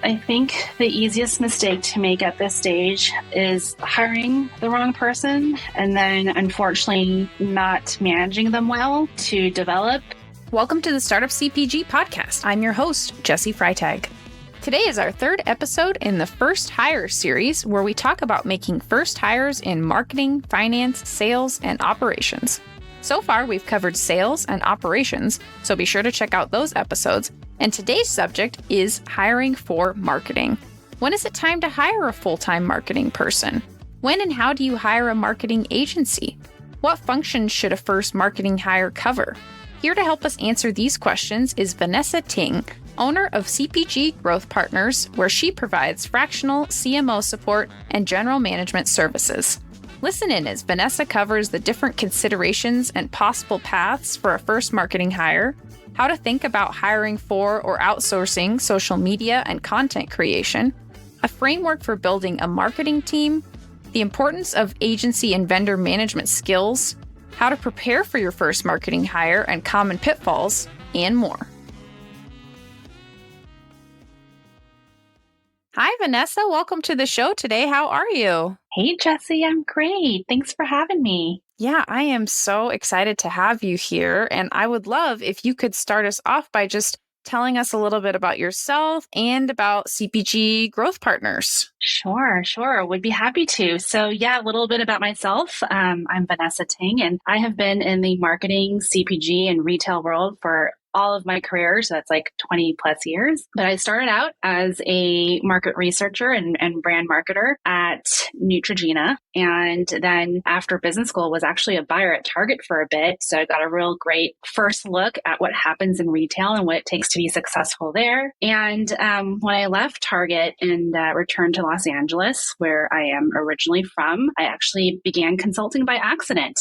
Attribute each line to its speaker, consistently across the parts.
Speaker 1: I think the easiest mistake to make at this stage is hiring the wrong person and then unfortunately not managing them well to develop.
Speaker 2: Welcome to the Startup CPG podcast. I'm your host, Jessie Freitag. Today is our third episode in the First Hire series, where we talk about making first hires in marketing, finance, sales, and operations. So far, we've covered sales and operations, so be sure to check out those episodes. And today's subject is hiring for marketing. When is it time to hire a full-time marketing person? When and how do you hire a marketing agency? What functions should a first marketing hire cover? Here to help us answer these questions is Vanessa Ting, owner of CPG Growth Partners, where she provides fractional CMO support and general management services. Listen in as Vanessa covers the different considerations and possible paths for a first marketing hire, how to think about hiring for or outsourcing social media and content creation, a framework for building a marketing team, the importance of agency and vendor management skills, how to prepare for your first marketing hire and common pitfalls, and more. Hi, Vanessa. Welcome to the show today. How are you?
Speaker 1: Hey, Jessie, I'm great. Thanks for having me.
Speaker 2: Yeah, I am so excited to have you here. And I would love if you could start us off by just telling us a little bit about yourself and about CPG Growth Partners.
Speaker 1: Sure. Would be happy to. So a little bit about myself. I'm Vanessa Ting, and I have been in the marketing, CPG, and retail world for all of my career. So that's like 20 plus years. But I started out as a market researcher and brand marketer at Neutrogena. And then after business school was actually a buyer at Target for a bit. So I got a real great first look at what happens in retail and what it takes to be successful there. And when I left Target and returned to Los Angeles, where I am originally from, I actually began consulting by accident.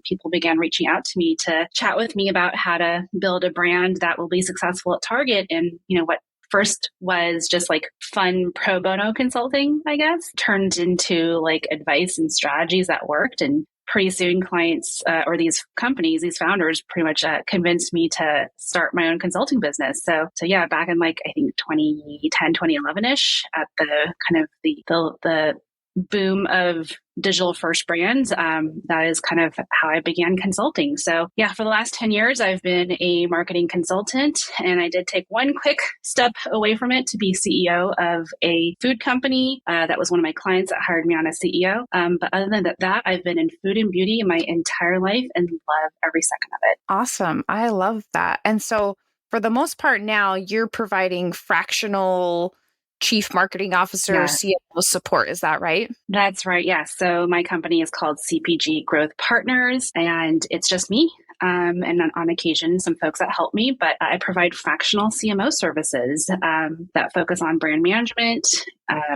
Speaker 1: People began reaching out to me to chat with me about how to build a brand that will be successful at Target. And, what first was just like fun pro bono consulting, I guess, turned into like advice and strategies that worked. And pretty soon clients or these companies, these founders pretty much convinced me to start my own consulting business. So back in like, I think 2010, 2011-ish at the kind of the boom of digital first brands, that is kind of how I began consulting. So for the last 10 years, I've been a marketing consultant, and I did take one quick step away from it to be CEO of a food company. That was one of my clients that hired me on as CEO. But other than that, I've been in food and beauty my entire life and love every second of it.
Speaker 2: Awesome. I love that. And so for the most part now, you're providing fractional Chief Marketing Officer, CMO support. Is that right?
Speaker 1: That's right. Yes. So my company is called CPG Growth Partners, and it's just me. And on occasion, some folks that help me, but I provide fractional CMO services that focus on brand management,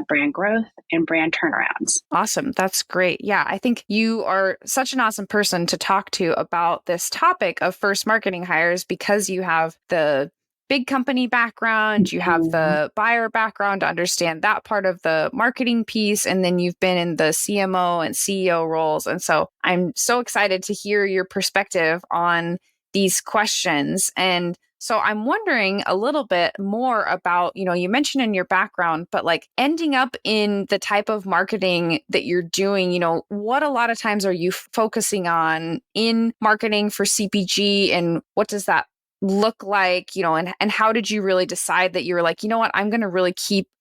Speaker 1: brand growth, and brand turnarounds.
Speaker 2: Awesome. That's great. Yeah, I think you are such an awesome person to talk to about this topic of first marketing hires because you have the big company background, you have the buyer background to understand that part of the marketing piece, and then you've been in the CMO and CEO roles. And so I'm so excited to hear your perspective on these questions. And so I'm wondering a little bit more about, you mentioned in your background, but like ending up in the type of marketing that you're doing, what a lot of times are you focusing on in marketing for CPG, and what does that look like, and how did you really decide that you were like, I'm going to really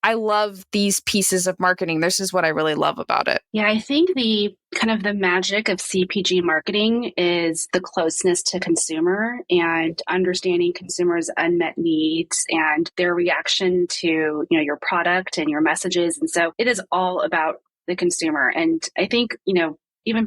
Speaker 2: I love these pieces of marketing. This is what I really love about it.
Speaker 1: Yeah, I think the kind of the magic of CPG marketing is the closeness to consumer and understanding consumers' unmet needs and their reaction to, your product and your messages. And so it is all about the consumer. And I think, even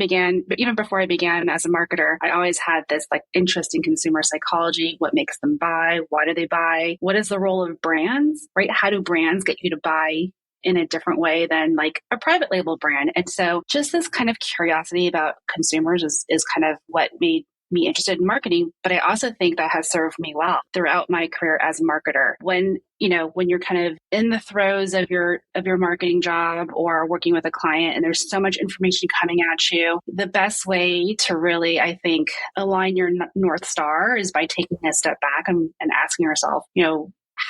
Speaker 1: before I began as a marketer, I always had this like interest in consumer psychology. What makes them buy? Why do they buy? What is the role of brands, right? How do brands get you to buy in a different way than like a private label brand? And so just this kind of curiosity about consumers is kind of what made me interested in marketing. But I also think that has served me well throughout my career as a marketer. When you're kind of in the throes of your marketing job or working with a client and there's so much information coming at you, the best way to really, I think, align your North Star is by taking a step back and asking yourself,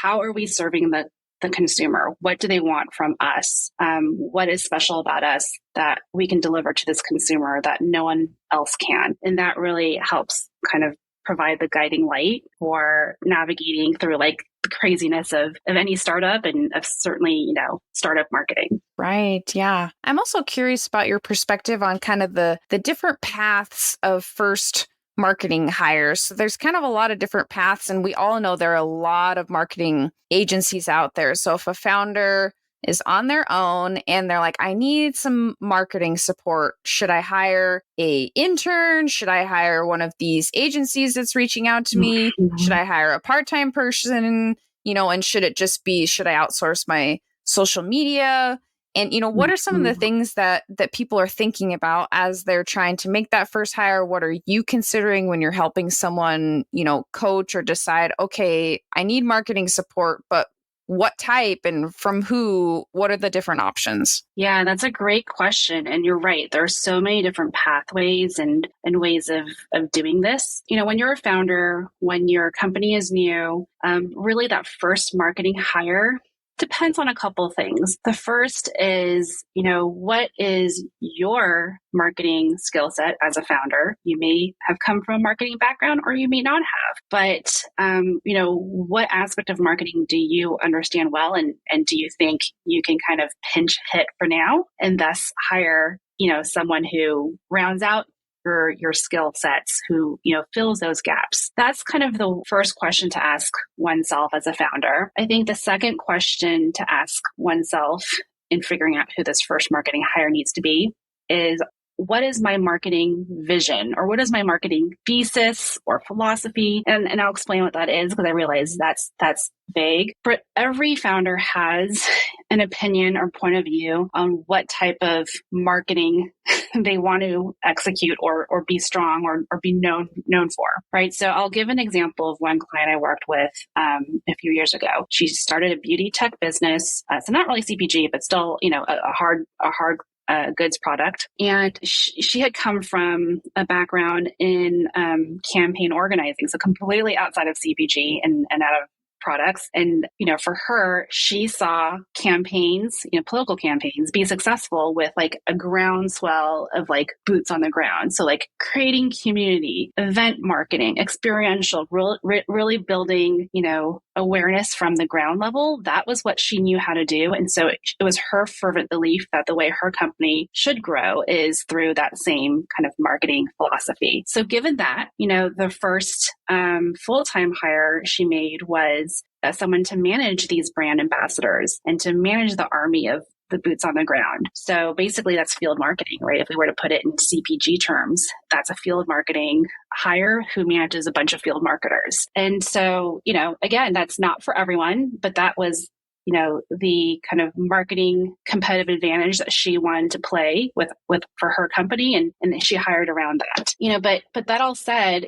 Speaker 1: how are we serving the the consumer? What do they want from us? What is special about us that we can deliver to this consumer that no one else can? And that really helps kind of provide the guiding light for navigating through like the craziness of any startup and of certainly, startup marketing.
Speaker 2: Right. Yeah. I'm also curious about your perspective on kind of the different paths of first marketing hires. So there's kind of a lot of different paths, and we all know there are a lot of marketing agencies out there. So if a founder is on their own and they're like, I need some marketing support, should I hire a intern? Should I hire one of these agencies that's reaching out to me? Should I hire a part-time person? And should I outsource my social media? And, what are some of the things that people are thinking about as they're trying to make that first hire? What are you considering when you're helping someone, coach or decide, okay, I need marketing support, but what type and from who? What are the different options?
Speaker 1: Yeah, that's a great question. And you're right. There are so many different pathways and ways of doing this. When you're a founder, when your company is new, really that first marketing hire depends on a couple of things. The first is, what is your marketing skill set as a founder? You may have come from a marketing background or you may not have, but, what aspect of marketing do you understand well? And do you think you can kind of pinch hit for now and thus hire, someone who rounds out your skill sets, who fills those gaps? That's kind of the first question to ask oneself as a founder. I think the second question to ask oneself in figuring out who this first marketing hire needs to be is, what is my marketing vision, or what is my marketing thesis or philosophy? And I'll explain what that is, because I realize that's vague. But every founder has an opinion or point of view on what type of marketing they want to execute or be strong or be known for, right? So I'll give an example of one client I worked with a few years ago. She started a beauty tech business, so not really CPG, but still, a hard goods product. And she had come from a background in campaign organizing, so completely outside of CPG and out of products. And, for her, she saw campaigns, political campaigns be successful with like a groundswell of like boots on the ground. So like creating community, event marketing, experiential, really building, awareness from the ground level. That was what she knew how to do. And so it was her fervent belief that the way her company should grow is through that same kind of marketing philosophy. So given that, the first full-time hire she made was someone to manage these brand ambassadors and to manage the army of the boots on the ground. So basically that's field marketing, right? If we were to put it in CPG terms, that's a field marketing hire who manages a bunch of field marketers. And so, again, that's not for everyone, but that was, the kind of marketing competitive advantage that she wanted to play with for her company. And she hired around that, but that all said,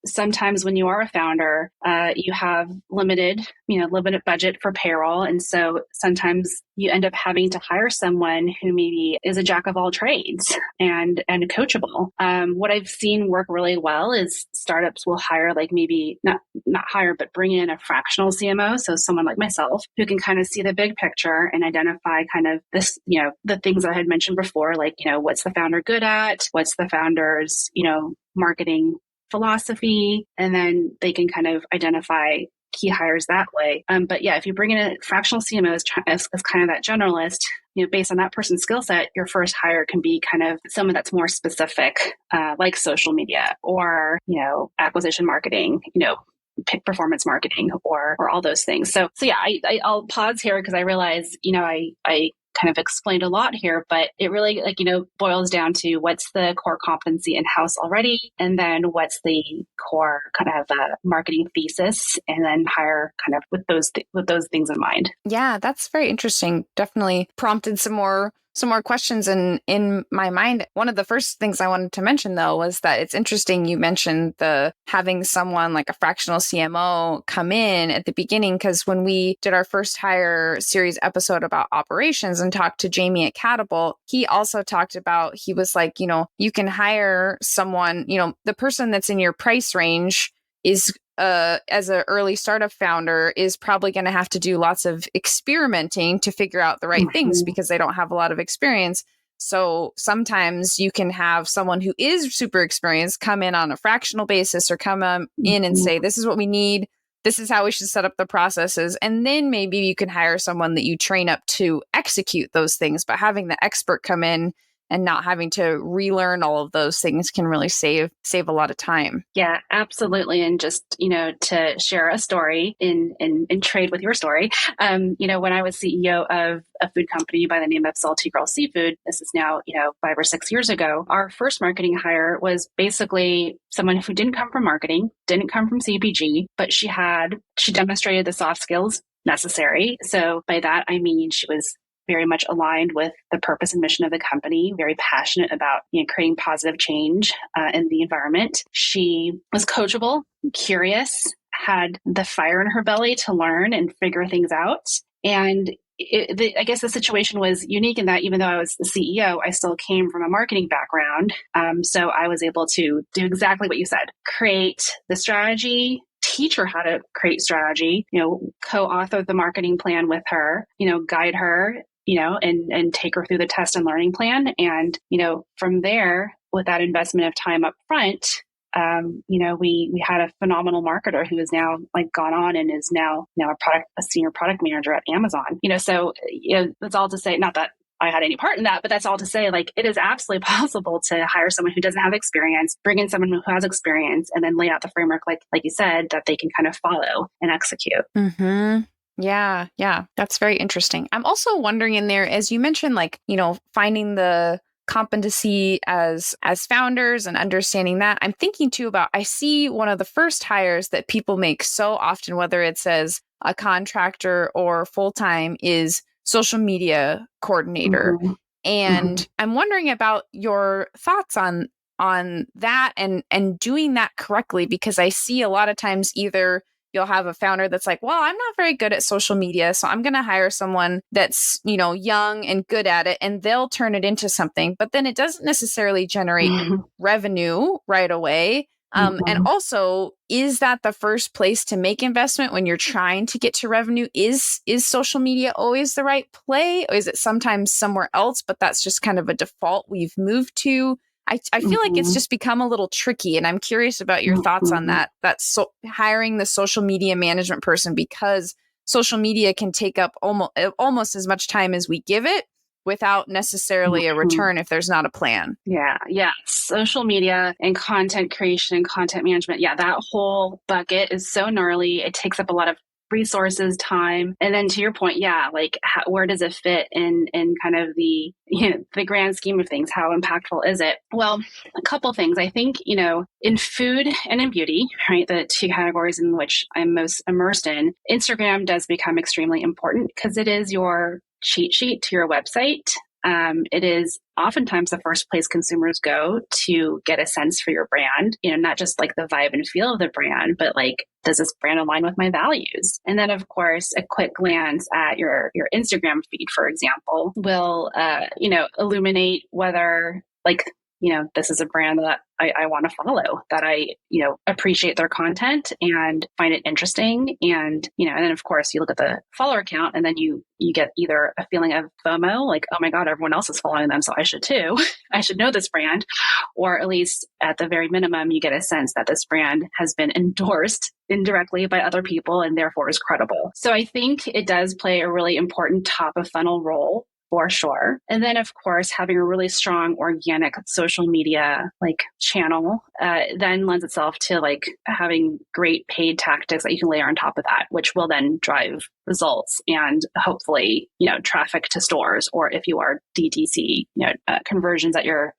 Speaker 1: sometimes when you are a founder, you have limited budget for payroll. And so sometimes you end up having to hire someone who maybe is a jack of all trades and coachable. What I've seen work really well is startups will hire, like maybe not hire, but bring in a fractional CMO. So someone like myself who can kind of see the big picture and identify kind of this, the things I had mentioned before, like, what's the founder good at? What's the founder's, marketing philosophy, and then they can kind of identify key hires that way. But yeah, if you bring in a fractional CMO as kind of that generalist, based on that person's skill set, your first hire can be kind of someone that's more specific, like social media or, acquisition marketing, performance marketing or all those things. So yeah, I'll pause here because I realize, I kind of explained a lot here, but it really boils down to what's the core competency in-house already, and then what's the core kind of marketing thesis, and then hire kind of with those things in mind.
Speaker 2: Yeah, that's very interesting. Definitely prompted some more questions in my mind. One of the first things I wanted to mention, though, was that it's interesting you mentioned the having someone like a fractional CMO come in at the beginning, because when we did our first hire series episode about operations and talked to Jamie at Catapult, he also talked about, he was like, you can hire someone, the person that's in your price range is as an early startup founder is probably going to have to do lots of experimenting to figure out the right things
Speaker 1: Mhm.
Speaker 2: because they don't have a lot of experience. So sometimes you can have someone who is super experienced come in on a fractional basis or come in and say,
Speaker 1: Mhm.
Speaker 2: this is what we need. This is how we should set up the processes. And then maybe you can hire someone that you train up to execute those things. But having the expert come in and not having to relearn all of those things can really save a lot of time.
Speaker 1: Yeah, absolutely. And just, to share a story in trade with your story, when I was CEO of a food company by the name of Salty Girl Seafood, this is now, 5 or 6 years ago, our first marketing hire was basically someone who didn't come from marketing, didn't come from CPG, but she demonstrated the soft skills necessary. So by that, I mean, she was very much aligned with the purpose and mission of the company, very passionate about creating positive change in the environment. She was coachable, curious, had the fire in her belly to learn and figure things out. And I guess the situation was unique in that even though I was the CEO, I still came from a marketing background. So I was able to do exactly what you said, create the strategy, teach her how to create strategy, co-author the marketing plan with her, guide her, and take her through the test and learning plan. And, from there, with that investment of time up front, we had a phenomenal marketer who is now gone on and is now a senior product manager at Amazon. So that's all to say, not that I had any part in that, but that's all to say, it is absolutely possible to hire someone who doesn't have experience, bring in someone who has experience, and then lay out the framework, like you said, that they can kind of follow and execute.
Speaker 2: Mm-hmm. Yeah, that's very interesting. I'm also wondering in there, as you mentioned, finding the competency as founders and understanding that. I'm thinking too about, I see one of the first hires that people make so often, whether it's as a contractor or full-time, is social media coordinator.
Speaker 1: Mm-hmm. Mm-hmm.
Speaker 2: And I'm wondering about your thoughts on that and doing that correctly, because I see a lot of times either you'll have a founder that's like, well, I'm not very good at social media, so I'm going to hire someone that's, young and good at it, and they'll turn it into something. But then it doesn't necessarily generate revenue right away. And
Speaker 1: Mm-hmm.
Speaker 2: also, is that the first place to make investment when you're trying to get to revenue? Is social media always the right play? Or is it sometimes somewhere else, but that's just kind of a default we've moved to? I feel like it's
Speaker 1: Mm-hmm.
Speaker 2: just become a little tricky, and I'm curious about your thoughts on
Speaker 1: Mm-hmm.
Speaker 2: that. That's hiring the social media management person, because social media can take up almost as much time as we give it without necessarily a
Speaker 1: Mm-hmm.
Speaker 2: return if there's not a plan.
Speaker 1: Yeah. Social media and content creation and content management. Yeah, that whole bucket is so gnarly. It takes up a lot of resources, time. And then to your point, yeah, where does it fit in kind of the grand scheme of things? How impactful is it? Well, a couple things. I think, in food and in beauty, right, the two categories in which I'm most immersed in, Instagram does become extremely important because it is your cheat sheet to your website. It is oftentimes the first place consumers go to get a sense for your brand, not just the vibe and feel of the brand, but does this brand align with my values? And then, of course, a quick glance at your Instagram feed, for example, will, illuminate whether this is a brand that I want to follow, that I, appreciate their content and find it interesting. And then of course you look at the follower count and then you get either a feeling of FOMO, like, oh my God, everyone else is following them, so I should too. I should know this brand. Or at least at the very minimum, you get a sense that this brand has been endorsed indirectly by other people and therefore is credible. So I think it does play a really important top of funnel role, for sure. And then, of course, having a really strong organic social media channel then lends itself to having great paid tactics that you can layer on top of that, which will then drive results and hopefully traffic to stores, or if you are DTC, conversions at your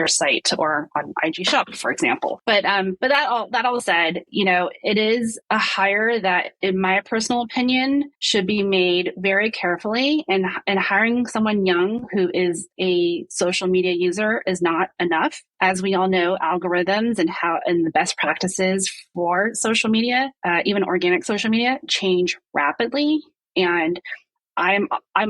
Speaker 1: site or on IG Shop, for example. But that all said, it is a hire that, in my personal opinion, should be made very carefully. And hiring someone young who is a social media user is not enough. As we all know, algorithms and the best practices for social media, even organic social media, change rapidly. And I'm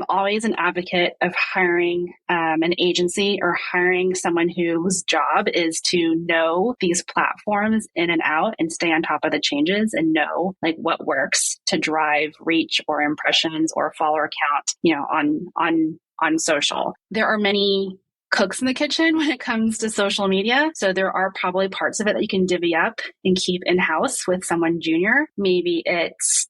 Speaker 1: always an advocate of hiring an agency or hiring someone whose job is to know these platforms in and out and stay on top of the changes and know like what works to drive reach or impressions or follower count, on social. There are many cooks in the kitchen when it comes to social media. So there are probably parts of it that you can divvy up and keep in-house with someone junior. Maybe it's,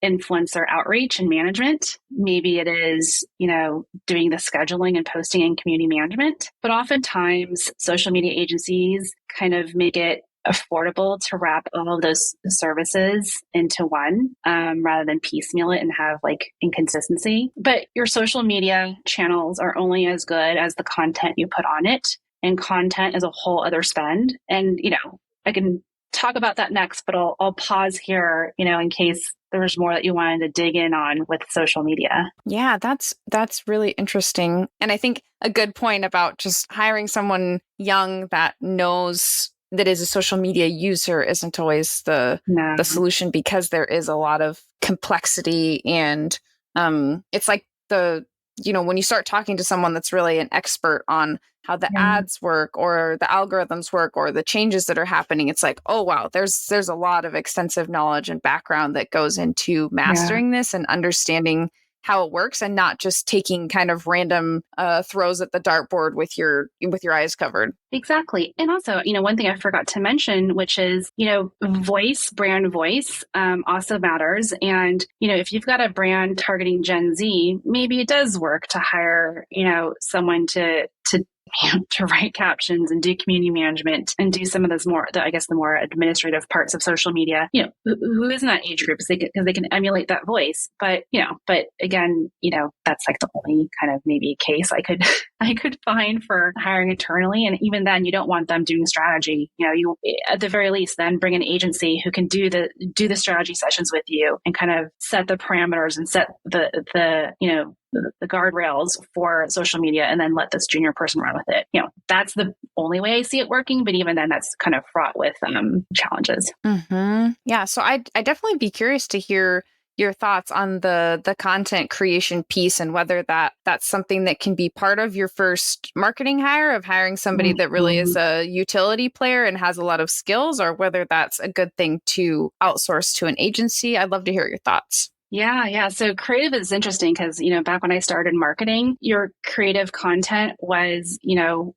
Speaker 1: influencer outreach and management. Maybe it is, doing the scheduling and posting and community management. But oftentimes social media agencies kind of make it affordable to wrap all of those services into one, rather than piecemeal it and have like inconsistency. But your social media channels are only as good as the content you put on it. And content is a whole other spend. And, I can talk about that next, but I'll pause here, in case there's more that you wanted to dig in on with social media.
Speaker 2: Yeah, that's really interesting. And I think a good point about just hiring someone young that knows that is a social media user isn't always the solution, because there is a lot of complexity, and it's like when you start talking to someone that's really an expert on how the ads work or the algorithms work or the changes that are happening, it's like, oh wow, there's a lot of extensive knowledge and background that goes into mastering this and understanding how it works, and not just taking kind of random throws at the dartboard with your eyes covered.
Speaker 1: Exactly. And also, one thing I forgot to mention, which is, brand voice also matters. And, if you've got a brand targeting Gen Z, maybe it does work to hire, someone to write captions and do community management and do some of those the more administrative parts of social media, who is in that age group, because they can emulate that voice. But again, that's like the only kind of maybe case I could find for hiring internally. And even then you don't want them doing strategy. You at the very least then bring an agency who can do the strategy sessions with you and kind of set the parameters and set the guardrails for social media, and then let this junior person run with it. That's the only way I see it working. But even then, that's kind of fraught with challenges.
Speaker 2: Mm-hmm. Yeah. So I'd definitely be curious to hear your thoughts on the content creation piece, and whether that's something that can be part of your first marketing hire, of hiring somebody that really is a utility player and has a lot of skills, or whether that's a good thing to outsource to an agency. I'd love to hear your thoughts.
Speaker 1: Yeah. So creative is interesting because, back when I started marketing, your creative content was,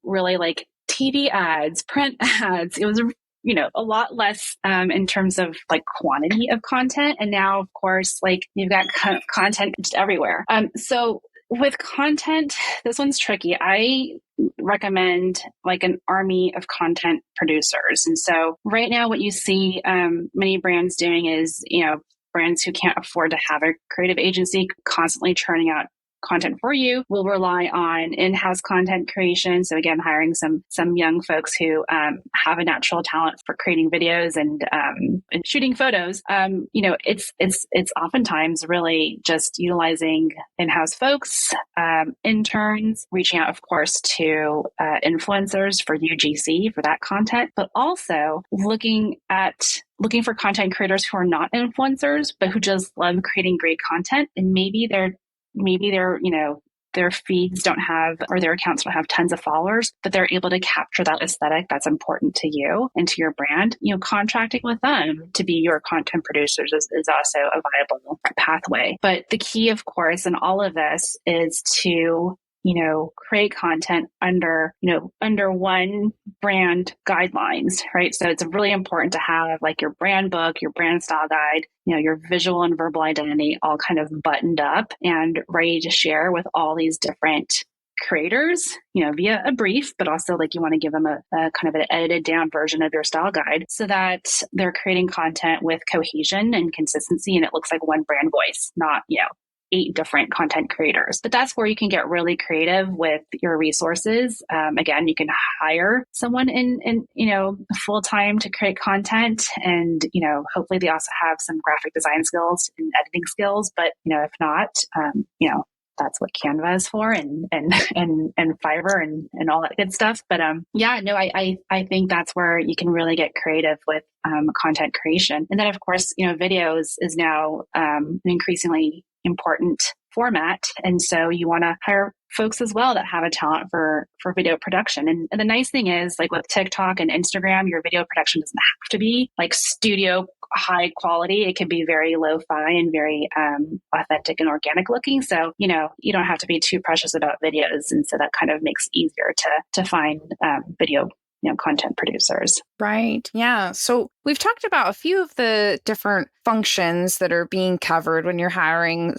Speaker 1: really like TV ads, print ads. It was, a lot less in terms of like quantity of content. And now, of course, like you've got content just everywhere. So with content, this one's tricky. I recommend like an army of content producers. And so right now what you see many brands doing is, brands who can't afford to have a creative agency constantly churning out content for you will rely on in-house content creation. So again, hiring some young folks who have a natural talent for creating videos and shooting photos. It's oftentimes really just utilizing in-house folks, interns, reaching out, of course, to influencers for UGC for that content, but also looking for content creators who are not influencers, but who just love creating great content. And maybe their feeds don't have, or their accounts don't have tons of followers, but they're able to capture that aesthetic that's important to you and to your brand. Contracting with them to be your content producers is also a viable pathway. But the key, of course, in all of this is to create content under one brand guidelines, right? So it's really important to have like your brand book, your brand style guide, your visual and verbal identity all kind of buttoned up and ready to share with all these different creators, via a brief, but also like you want to give them a kind of an edited down version of your style guide so that they're creating content with cohesion and consistency. And it looks like one brand voice, not, 8 different content creators. But that's where you can get really creative with your resources. Again, you can hire someone in full time to create content, and hopefully they also have some graphic design skills and editing skills. But if not, that's what Canva is for, and Fiverr and all that good stuff. But yeah, no, I think that's where you can really get creative with content creation. And then of course, videos is now an increasingly important format. And so you want to hire folks as well that have a talent for video production. And the nice thing is, like with TikTok and Instagram, your video production doesn't have to be like studio high quality. It can be very lo-fi and very authentic and organic looking. So, you don't have to be too precious about videos. And so that kind of makes it easier to find video content producers.
Speaker 2: Right. Yeah. So we've talked about a few of the different functions that are being covered when you're hiring,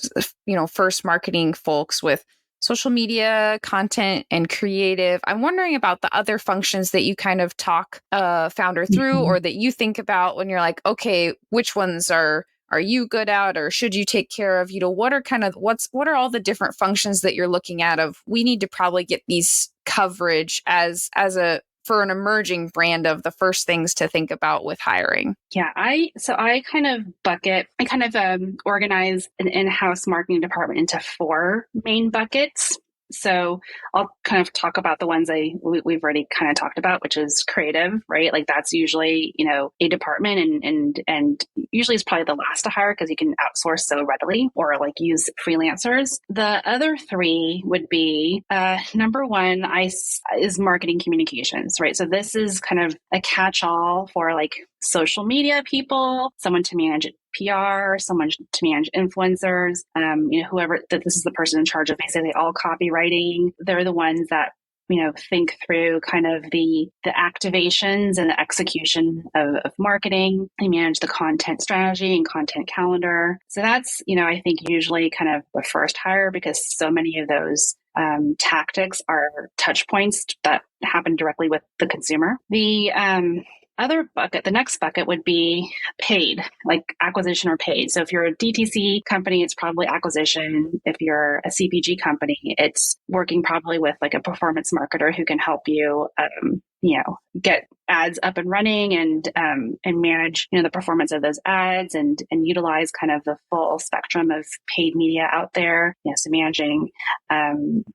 Speaker 2: first marketing folks with social media, content, and creative. I'm wondering about the other functions that you kind of talk a founder through, or that you think about when you're like, okay, which ones are you good at, or should you take care of? What are all the different functions that you're looking at of, we need to probably get these coverage for an emerging brand of the first things to think about with hiring?
Speaker 1: Yeah, I kind of organize an in-house marketing department into 4 main buckets. So I'll kind of talk about the ones we've already kind of talked about, which is creative, right? Like that's usually, a department and usually is probably the last to hire because you can outsource so readily or like use freelancers. The other 3 would be, number 1 is marketing communications, right? So this is kind of a catch-all for like social media people, someone to manage PR, someone to manage influencers, whoever, that this is the person in charge of basically all copywriting. They're the ones that, think through kind of the activations and the execution of marketing. They manage the content strategy and content calendar. So that's, I think usually kind of the first hire, because so many of those tactics are touch points that happen directly with the consumer. The next bucket would be paid, like acquisition or paid. So if you're a DTC company, it's probably acquisition. If you're a CPG company, it's working probably with like a performance marketer who can help you, get ads up and running and manage, the performance of those ads and utilize kind of the full spectrum of paid media out there. So managing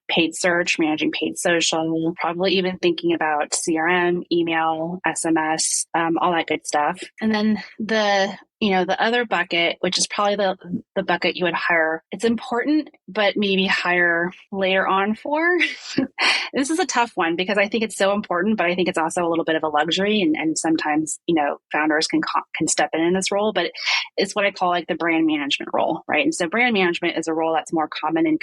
Speaker 1: paid search, managing paid social, probably even thinking about CRM, email, SMS, all that good stuff. And then the other bucket, which is probably the bucket you would hire, it's important, but maybe hire later on for. This is a tough one because I think it's so important, but I think it's also a little bit of a luxury. And sometimes, founders can step in this role, but it's what I call like the brand management role, right? And so brand management is a role that's more common in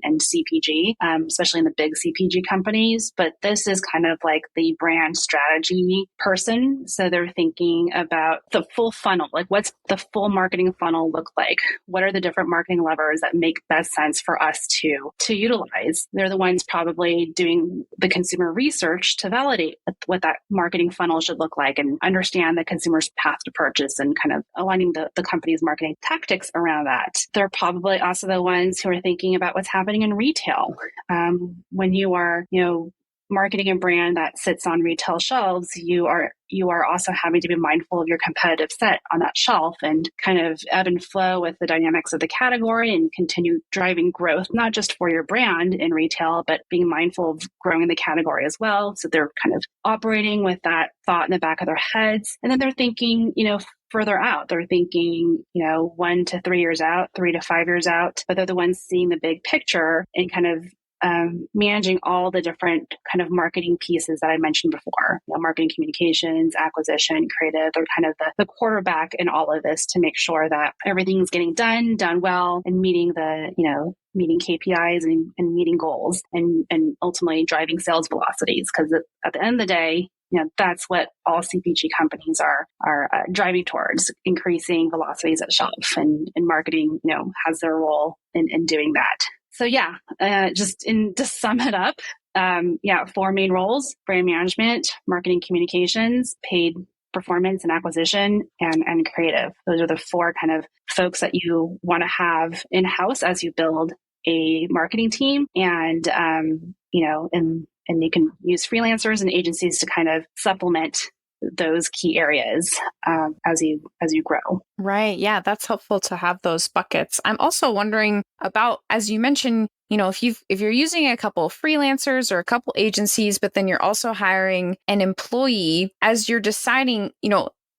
Speaker 1: CPG, especially in the big CPG companies. But this is kind of like the brand strategy person. So they're thinking about the full funnel, like what's the full marketing funnel look like? What are the different marketing levers that make best sense for us to utilize? They're the ones probably doing the consumer research to validate what that marketing funnel should look like and understand the consumer's path to purchase and kind of aligning the company's marketing tactics around that. They're probably also the ones who are thinking about what's happening in retail. When you are, marketing a brand that sits on retail shelves, you are also having to be mindful of your competitive set on that shelf and kind of ebb and flow with the dynamics of the category and continue driving growth, not just for your brand in retail, but being mindful of growing the category as well. So they're kind of operating with that thought in the back of their heads. And then they're thinking, further out. They're thinking, 1 to 3 years out, 3 to 5 years out, but they're the ones seeing the big picture and kind of managing all the different kind of marketing pieces that I mentioned before, marketing communications, acquisition, creative. They're kind of the quarterback in all of this to make sure that everything's getting done well, and meeting meeting KPIs and meeting goals and ultimately driving sales velocities. Because at the end of the day, that's what all CPG companies are driving towards, increasing velocities at shelf, and marketing, has their role in doing that. So to sum it up, 4 main roles: brand management, marketing communications, paid performance and acquisition, and creative. Those are the 4 kind of folks that you want to have in-house as you build a marketing team. And you can use freelancers and agencies to kind of supplement those key areas as you grow.
Speaker 2: Right. Yeah, that's helpful to have those buckets. I'm also wondering about, as you mentioned, if you're using a couple of freelancers or a couple agencies, but then you're also hiring an employee as you're deciding,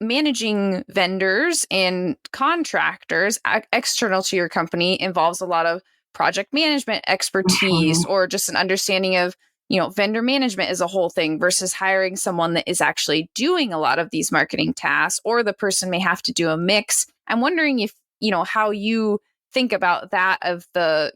Speaker 2: managing vendors and contractors external to your company involves a lot of project management expertise
Speaker 1: Mhm.
Speaker 2: or just an understanding of vendor management is a whole thing versus hiring someone that is actually doing a lot of these marketing tasks, or the person may have to do a mix. I'm wondering if, how you think about that of the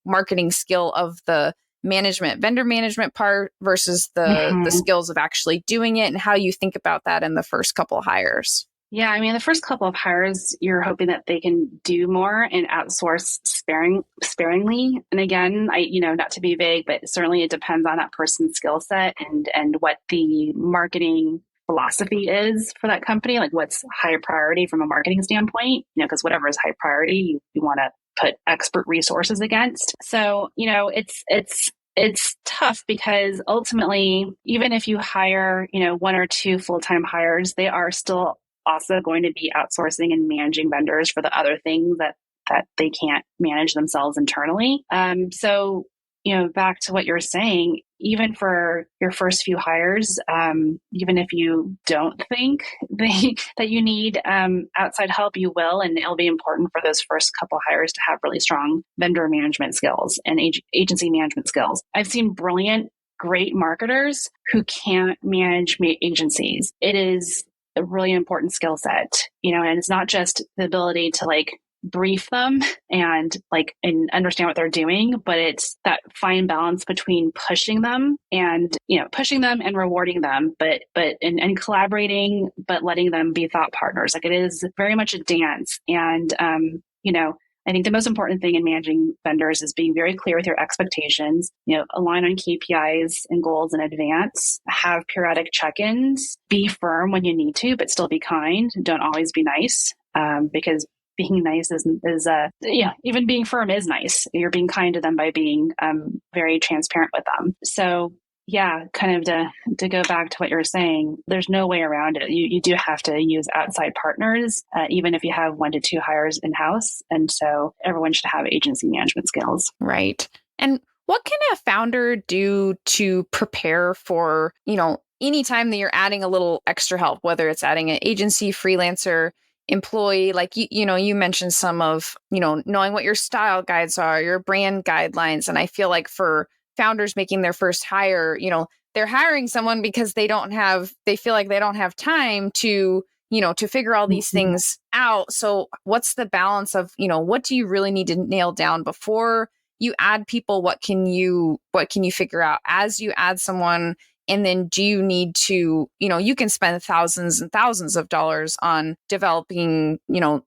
Speaker 2: marketing skill of the vendor management part versus the
Speaker 1: Mhm.
Speaker 2: skills of actually doing it, and how you think about that in the first couple of hires.
Speaker 1: Yeah, I mean, the first couple of hires, you're hoping that they can do more and outsource sparingly. And again, not to be vague, but certainly it depends on that person's skill set and what the marketing philosophy is for that company. Like, what's high priority from a marketing standpoint? Because whatever is high priority, you want to put expert resources against. So, it's tough because ultimately, even if you hire, one or two full-time hires, they are still also going to be outsourcing and managing vendors for the other things that they can't manage themselves internally. So, back to what you're saying, even for your first few hires, even if you don't think that you need outside help, you will, and it'll be important for those first couple hires to have really strong vendor management skills and agency management skills. I've seen brilliant, great marketers who can't manage agencies. It is a really important skill set, and it's not just the ability to brief them and understand what they're doing, but it's that fine balance between pushing them and rewarding them, but and collaborating, but letting them be thought partners. It is very much a dance. And I think the most important thing in managing vendors is being very clear with your expectations, align on KPIs and goals in advance, have periodic check-ins, be firm when you need to, but still be kind. Don't always be nice, because being nice is even being firm is nice. You're being kind to them by being very transparent with them. So yeah, kind of to go back to what you're saying, there's no way around it. You do have to use outside partners, even if you have 1 to 2 hires in-house. And so everyone should have agency management skills.
Speaker 2: Right. And what can a founder do to prepare for, anytime that you're adding a little extra help, whether it's adding an agency, freelancer, employee, like, you mentioned some of, knowing what your style guides are, your brand guidelines. And I feel like for founders making their first hire, they're hiring someone because they feel like they don't have time to figure all these
Speaker 1: Mm-hmm.
Speaker 2: things out. So what's the balance of, what do you really need to nail down before you add people? What can you figure out as you add someone? And then do you need to, you can spend thousands and thousands of dollars on developing,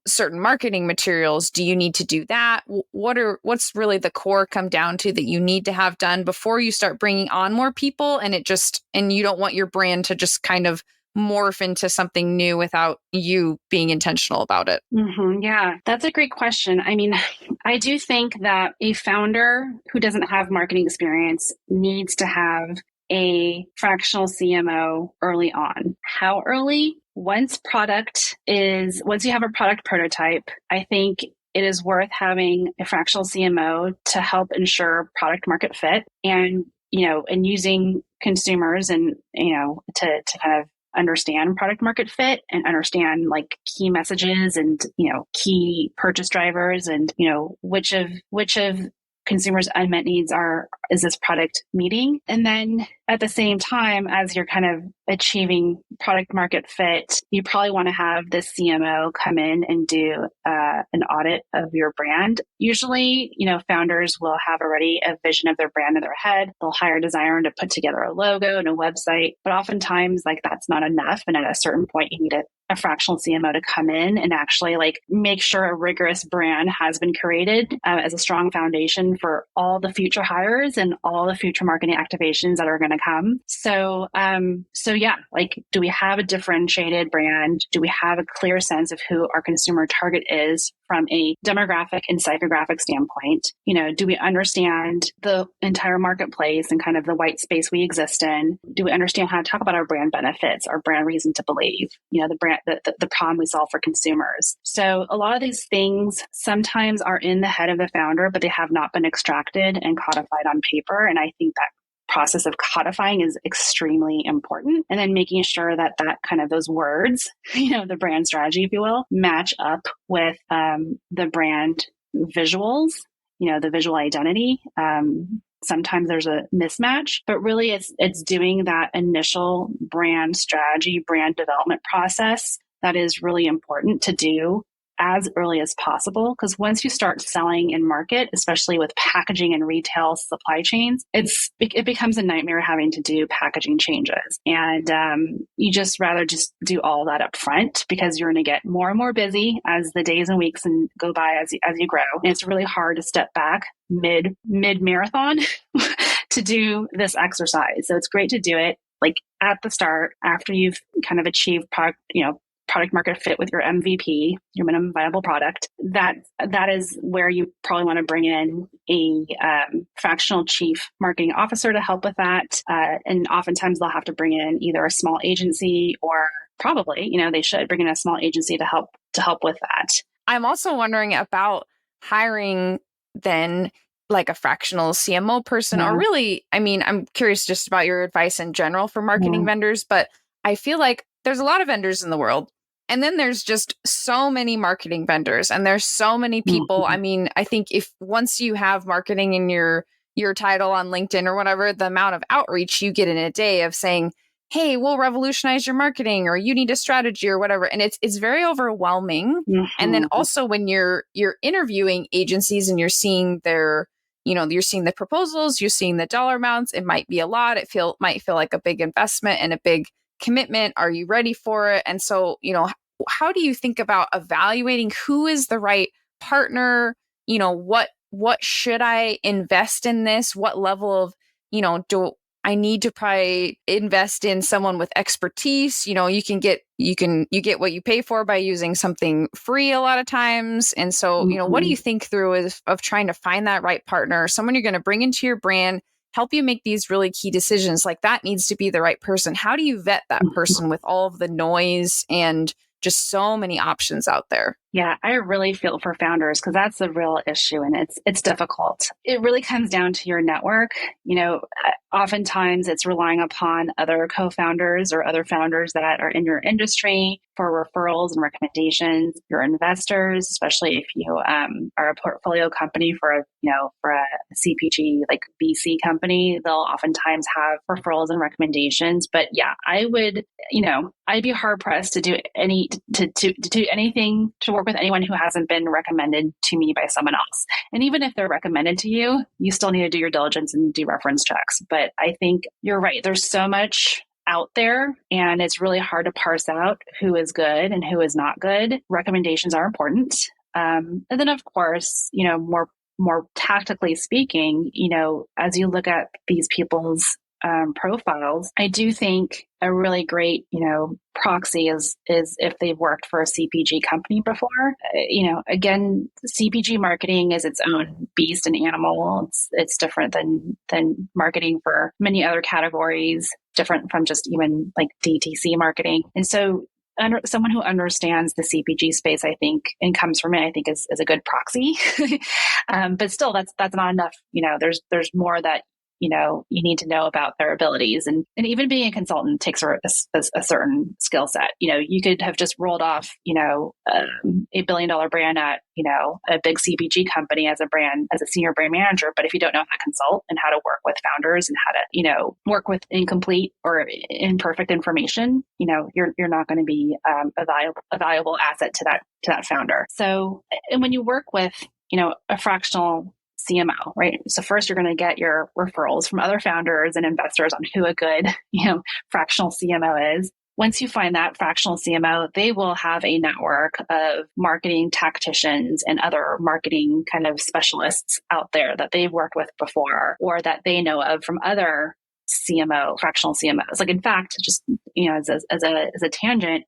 Speaker 2: certain marketing materials. Do you need to do that? What's really the core come down to that you need to have done before you start bringing on more people? And you don't want your brand to just kind of morph into something new without you being intentional about it.
Speaker 1: Mm-hmm. Yeah, that's a great question. I mean, I do think that a founder who doesn't have marketing experience needs to have a fractional CMO early on. How early? Once you have a product prototype, I think it is worth having a fractional CMO to help ensure product market fit and using consumers and, to kind of understand product market fit and understand key messages and, key purchase drivers and, which of consumers' unmet needs is this product meeting? And then at the same time, as you're kind of achieving product market fit, you probably want to have the CMO come in and do an audit of your brand. Usually, founders will have already a vision of their brand in their head. They'll hire a designer to put together a logo and a website, but oftentimes that's not enough. And at a certain point, you need a fractional CMO to come in and actually make sure a rigorous brand has been created as a strong foundation for all the future hires and all the future marketing activations that are going to to come. So yeah, like, do we have a differentiated brand? Do we have a clear sense of who our consumer target is from a demographic and psychographic standpoint? Do we understand the entire marketplace and kind of the white space we exist in? Do we understand how to talk about our brand benefits, our brand reason to believe, the problem we solve for consumers? So a lot of these things sometimes are in the head of the founder, but they have not been extracted and codified on paper. And I think that process of codifying is extremely important. And then making sure that kind of those words, the brand strategy, if you will, match up with the brand visuals, the visual identity. Sometimes there's a mismatch, but really it's doing that initial brand strategy, brand development process that is really important to do as early as possible. Because once you start selling in market, especially with packaging and retail supply chains, it becomes a nightmare having to do packaging changes. And you just rather just do all that up front, because you're going to get more and more busy as the days and weeks and go by as you grow. And it's really hard to step back mid marathon to do this exercise. So it's great to do it like at the start, after you've kind of achieved product market fit with your MVP, your minimum viable product. That is where you probably want to bring in a fractional chief marketing officer to help with that. And oftentimes they'll have to bring in either a small agency, or probably, they should bring in a small agency to help with that.
Speaker 2: I'm also wondering about hiring then like a fractional CMO person, or really, I'm curious just about your advice in general for marketing vendors, but I feel like there's a lot of vendors in the world. And then there's just so many marketing vendors, and there's so many people. I think if once you have marketing in your title on LinkedIn or whatever, the amount of outreach you get in a day of saying, hey, we'll revolutionize your marketing, or you need a strategy or whatever. And it's very overwhelming. And then also when you're interviewing agencies and you're seeing you're seeing the proposals, you're seeing the dollar amounts, it might be a lot. Might feel like a big investment and a big commitment. Are you ready for it? And so, how do you think about evaluating who is the right partner? What should I invest in this? What level of, do I need to probably invest in someone with expertise? You get what you pay for by using something free a lot of times. And so, what do you think through of trying to find that right partner, someone you're going to bring into your brand, help you make these really key decisions? Like, that needs to be the right person. How do you vet that person with all of the noise and just so many options out there?
Speaker 1: Yeah, I really feel for founders, because that's a real issue, and it's difficult. It really comes down to your network. Oftentimes it's relying upon other co-founders or other founders that are in your industry for referrals and recommendations. Your investors, especially if you are a portfolio company for a CPG like VC company, they'll oftentimes have referrals and recommendations. But yeah, I'd be hard pressed to do anything to work with anyone who hasn't been recommended to me by someone else. And even if they're recommended to you, you still need to do your diligence and do reference checks. But I think you're right. There's so much out there, and it's really hard to parse out who is good and who is not good. Recommendations are important. And then of course, more tactically speaking, as you look at these people's profiles, I do think a really great, proxy is if they've worked for a CPG company before. Again, CPG marketing is its own beast and animal. It's different than marketing for many other categories, different from just even like DTC marketing. And so someone who understands the CPG space, I think, and comes from it, I think is a good proxy. But still, that's not enough. There's more that you need to know about their abilities, and even being a consultant takes a certain skill set. You could have just rolled off, $8 billion brand at, a big CPG company as a senior brand manager. But if you don't know how to consult and how to work with founders and how to, work with incomplete or imperfect information, you're not going to be a valuable asset to that founder. So, and when you work with, a fractional CMO, right? So first you're going to get your referrals from other founders and investors on who a good, fractional CMO is. Once you find that fractional CMO, they will have a network of marketing tacticians and other marketing kind of specialists out there that they've worked with before, or that they know of from other CMO, fractional CMOs. Like, in fact, just, as a tangent,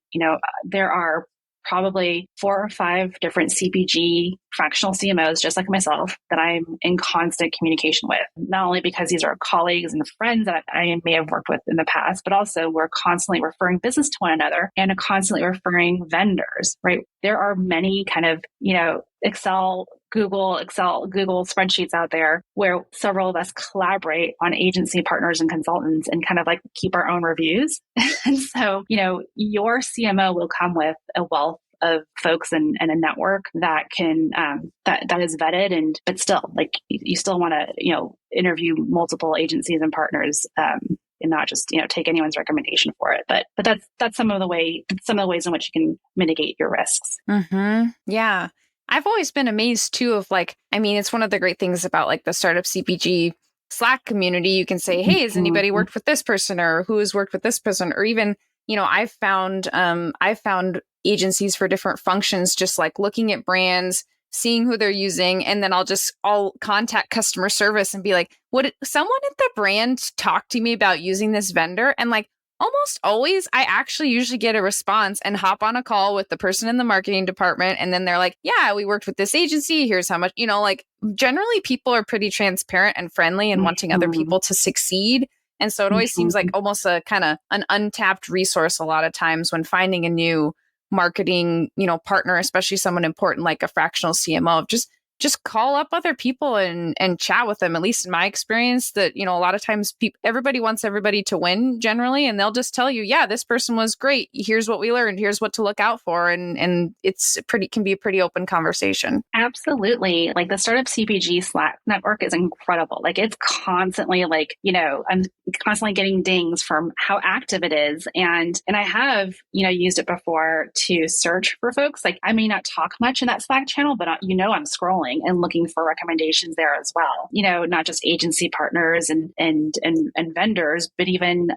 Speaker 1: there are probably 4 or 5 different CPG fractional CMOs, just like myself, that I'm in constant communication with. Not only because these are colleagues and friends that I may have worked with in the past, but also we're constantly referring business to one another and constantly referring vendors, right? There are many kind of, Google spreadsheets out there where several of us collaborate on agency partners and consultants and kind of like keep our own reviews. And so, your CMO will come with a wealth of folks and a network that can, that is vetted, but still, like, you still want to, interview multiple agencies and partners, and not just, take anyone's recommendation for it. But that's some of the ways in which you can mitigate your risks.
Speaker 2: Mm-hmm. Yeah. I've always been amazed too of it's one of the great things about like the startup CPG Slack community. You can say, hey, has anybody worked with this person, or who has worked with this person? Or even, I've found agencies for different functions, just like looking at brands, seeing who they're using. And then I'll contact customer service and be like, would someone at the brand talk to me about using this vendor? And like, almost always, I actually usually get a response and hop on a call with the person in the marketing department. And then they're like, yeah, we worked with this agency. Here's how much, generally people are pretty transparent and friendly and wanting other people to succeed. And so it always seems like almost a kind of an untapped resource a lot of times when finding a new marketing, partner, especially someone important like a fractional CMO, just call up other people and chat with them. At least in my experience, that, a lot of times everybody wants everybody to win generally, and they'll just tell you, yeah, this person was great. Here's what we learned. Here's what to look out for. And can be a pretty open conversation.
Speaker 1: Absolutely. Like, the startup CPG Slack network is incredible. Like, it's constantly like, I'm constantly getting dings from how active it is. And I have, used it before to search for folks. Like, I may not talk much in that Slack channel, but I'm scrolling and looking for recommendations there as well. Not just agency partners and vendors, but even,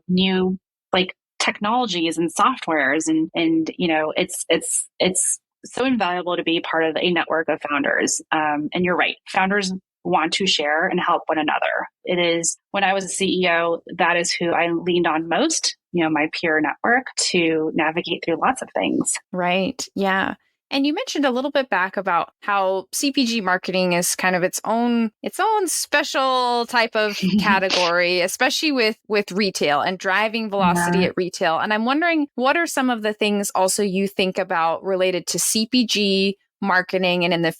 Speaker 1: new like technologies and softwares and it's so invaluable to be part of a network of founders. And you're right. Founders want to share and help one another. It is, when I was a CEO, that is who I leaned on most, my peer network, to navigate through lots of things.
Speaker 2: Right. Yeah. And you mentioned a little bit back about how CPG marketing is kind of its own special type of category, especially with retail and driving velocity at retail. And I'm wondering, what are some of the things also you think about related to CPG marketing and in the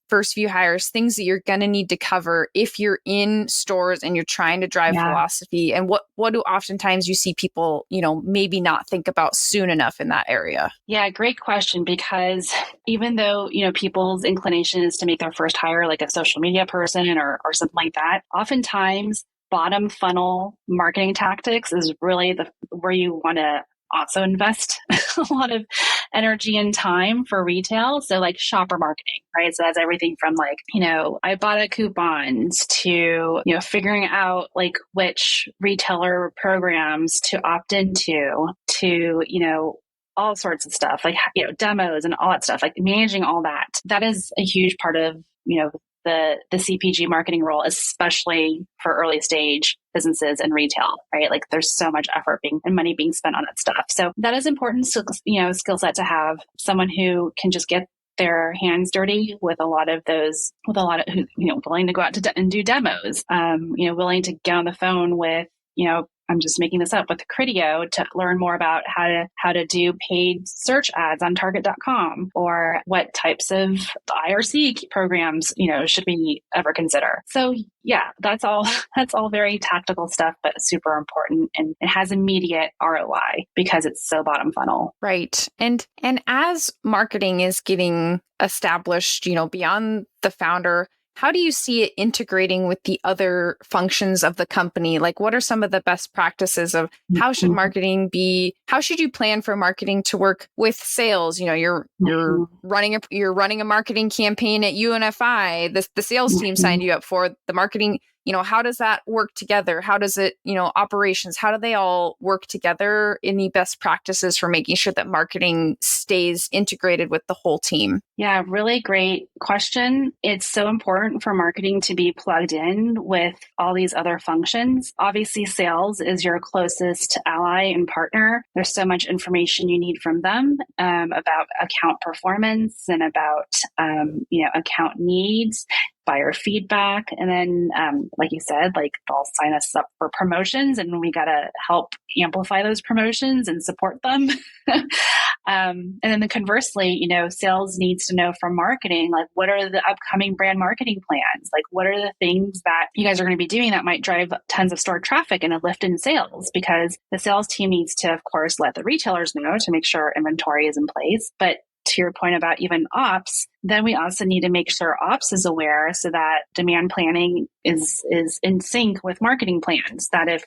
Speaker 2: first few hires, things that you're going to need to cover if you're in stores and you're trying to drive velocity? And what do oftentimes you see people, maybe not think about soon enough in that area?
Speaker 1: Yeah, great question. Because even though, people's inclination is to make their first hire like a social media person or something like that, oftentimes bottom funnel marketing tactics is really where you want to also invest a lot of energy and time for retail. So like shopper marketing, right? So that's everything from like, I bought a coupons to, figuring out like which retailer programs to opt into to, all sorts of stuff, like, demos and all that stuff, like managing all that. That is a huge part of, the CPG marketing role, especially for early stage businesses and retail, right? Like, there's so much effort and money being spent on that stuff. So that is important, skill set to have someone who can just get their hands dirty with a lot of willing to go out and do demos, willing to get on the phone with, I'm just making this up, with Criteo to learn more about how to do paid search ads on Target.com, or what types of IRC programs, should we ever consider. So yeah, that's all very tactical stuff, but super important, and it has immediate ROI because it's so bottom funnel.
Speaker 2: Right. And as marketing is getting established, beyond the founder, how do you see it integrating with the other functions of the company? Like, what are some of the best practices of how should marketing be? How should you plan for marketing to work with sales? You're running a marketing campaign at UNFI. The sales team signed you up for the marketing. how does that work together? How does it, operations, how do they all work together? Any best practices for making sure that marketing stays integrated with the whole team?
Speaker 1: Yeah, really great question. It's so important for marketing to be plugged in with all these other functions. Obviously, sales is your closest ally and partner. There's so much information you need from them about account performance and about account needs, buyer feedback. And then, like you said, like they'll sign us up for promotions and we got to help amplify those promotions and support them. And then conversely, sales needs to know from marketing, like what are the upcoming brand marketing plans? Like what are the things that you guys are going to be doing that might drive tons of store traffic and a lift in sales? Because the sales team needs to, of course, let the retailers know to make sure inventory is in place. But to your point about even ops, then we also need to make sure ops is aware so that demand planning is in sync with marketing plans. That if,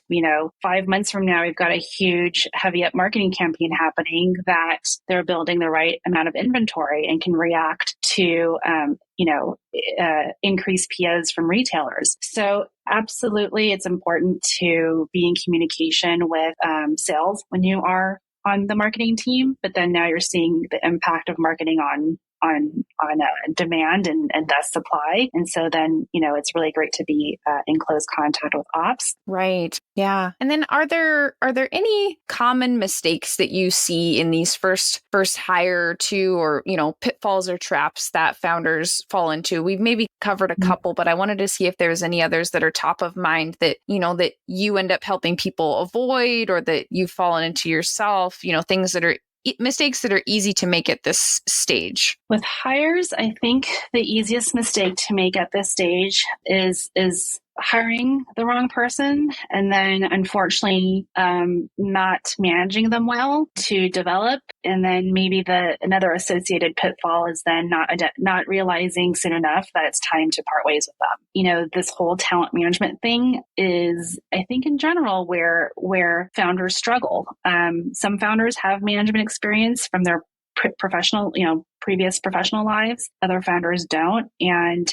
Speaker 1: 5 months from now, we've got a huge heavy up marketing campaign happening, that they're building the right amount of inventory and can react to, increased POs from retailers. So absolutely, it's important to be in communication with sales when you are on the marketing team, but then now you're seeing the impact of marketing on demand and thus supply. And so then, it's really great to be in close contact with ops.
Speaker 2: Right. Yeah. And then are there any common mistakes that you see in these first hire to, or, pitfalls or traps that founders fall into? We've maybe covered a couple, but I wanted to see if there's any others that are top of mind that, that you end up helping people avoid or that you've fallen into yourself, things that are mistakes that are easy to make at this stage.
Speaker 1: With hires, I think the easiest mistake to make at this stage is hiring the wrong person and then unfortunately not managing them well to develop. And then maybe another associated pitfall is then not realizing soon enough that it's time to part ways with them. This whole talent management thing is, I think, in general where founders struggle. Some founders have management experience from their previous professional lives. Other founders don't. And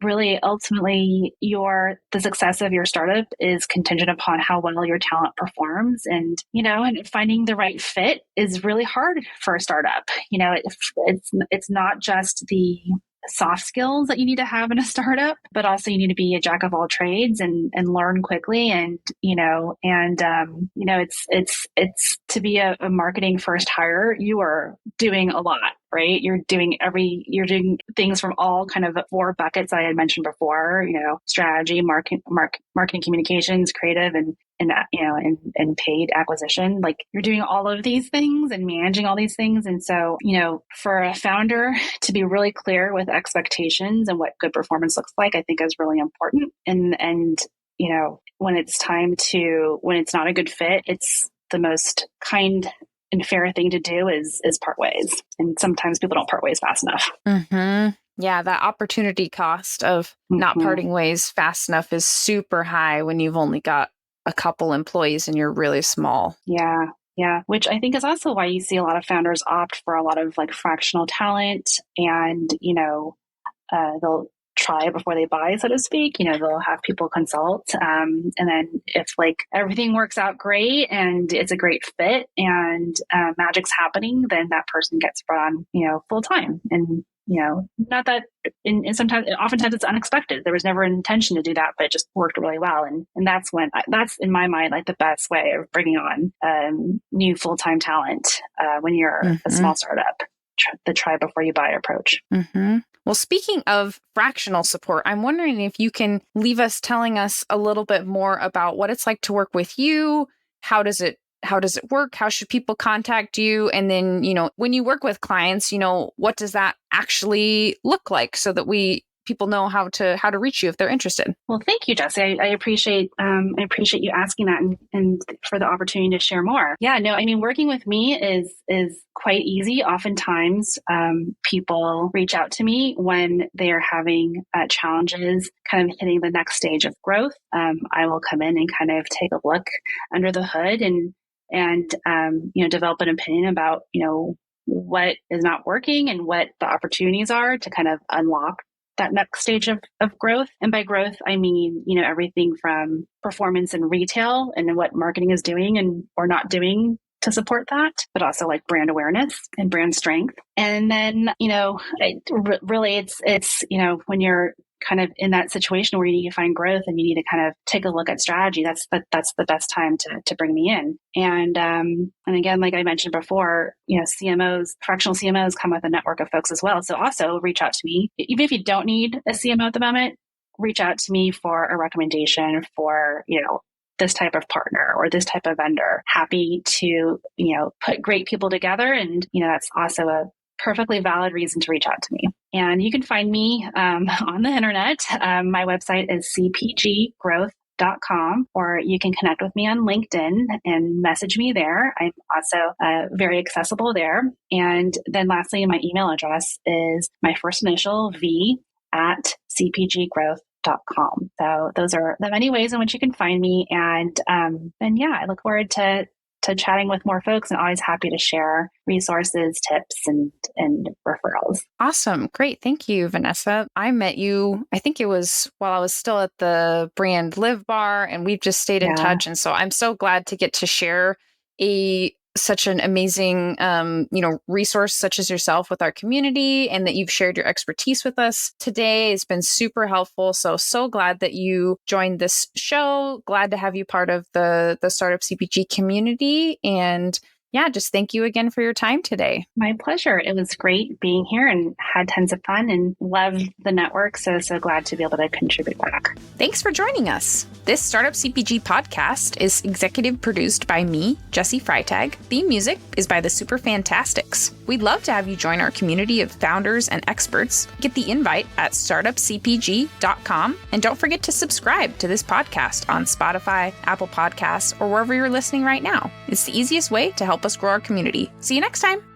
Speaker 1: really, ultimately, the success of your startup is contingent upon how well your talent performs. And, and finding the right fit is really hard for a startup. It's not just the soft skills that you need to have in a startup, but also you need to be a jack of all trades and learn quickly. And, it's to be a marketing first hire, you are doing a lot, right? You're doing things from all kind of 4 buckets I had mentioned before, strategy, marketing communications, creative, and paid acquisition. Like you're doing all of these things and managing all these things. And so, for a founder to be really clear with expectations and what good performance looks like, I think is really important. And when it's not a good fit, it's the most kind and fair thing to do is part ways. And sometimes people don't part ways fast enough.
Speaker 2: Mm-hmm. Yeah, that opportunity cost of not parting ways fast enough is super high when you've only got a couple employees and you're really small.
Speaker 1: Yeah. Yeah. Which I think is also why you see a lot of founders opt for a lot of like fractional talent and, they'll try before they buy, so to speak. They'll have people consult. And then if like everything works out great and it's a great fit and magic's happening, then that person gets brought on, full time. And not that, and oftentimes it's unexpected. There was never an intention to do that, but it just worked really well. And that's that's in my mind, like the best way of bringing on new full-time talent when you're a small startup, the try before you buy approach.
Speaker 2: Mm-hmm. Well, speaking of fractional support, I'm wondering if you can leave us telling us a little bit more about what it's like to work with you. How does it work? How should people contact you? And then, when you work with clients, what does that actually look like so that people know how to reach you if they're interested?
Speaker 1: Well, thank you, Jesse. I appreciate you asking that and for the opportunity to share more. Yeah, no, I mean, working with me is quite easy. Oftentimes, people reach out to me when they are having challenges, kind of hitting the next stage of growth. I will come in and kind of take a look under the hood and develop an opinion about what is not working and what the opportunities are to kind of unlock that next stage of growth. And by growth, I mean, everything from performance in retail and what marketing is doing and or not doing to support that, but also like brand awareness and brand strength. And then, really it's, when you're kind of in that situation where you need to find growth and you need to kind of take a look at strategy, that's the best time to bring me in. And again, like I mentioned before, CMOs, fractional CMOs come with a network of folks as well. So also reach out to me. Even if you don't need a CMO at the moment, reach out to me for a recommendation for, this type of partner or this type of vendor. Happy to, put great people together. And, that's also a perfectly valid reason to reach out to me. And you can find me on the internet. My website is cpggrowth.com, or you can connect with me on LinkedIn and message me there. I'm also very accessible there. And then lastly, my email address is my first initial V at cpggrowth.com. So those are the many ways in which you can find me. And I look forward to chatting with more folks, and always happy to share resources, tips, and referrals.
Speaker 2: Awesome. Great. Thank you, Vanessa. I met you, I think it was while I was still at the Brand Live Bar, and we've just stayed in touch. And so I'm so glad to get to share such an amazing, resource such as yourself with our community, and that you've shared your expertise with us today. It's been super helpful. So glad that you joined this show. Glad to have you part of the Startup CPG community. And just thank you again for your time today.
Speaker 1: My pleasure. It was great being here and had tons of fun and loved the network. So glad to be able to contribute back.
Speaker 2: Thanks for joining us. This Startup CPG podcast is executive produced by me, Jessie Freitag. Theme music is by the Super Fantastics. We'd love to have you join our community of founders and experts. Get the invite at startupcpg.com. And don't forget to subscribe to this podcast on Spotify, Apple Podcasts, or wherever you're listening right now. It's the easiest way to help us grow our community. See you next time.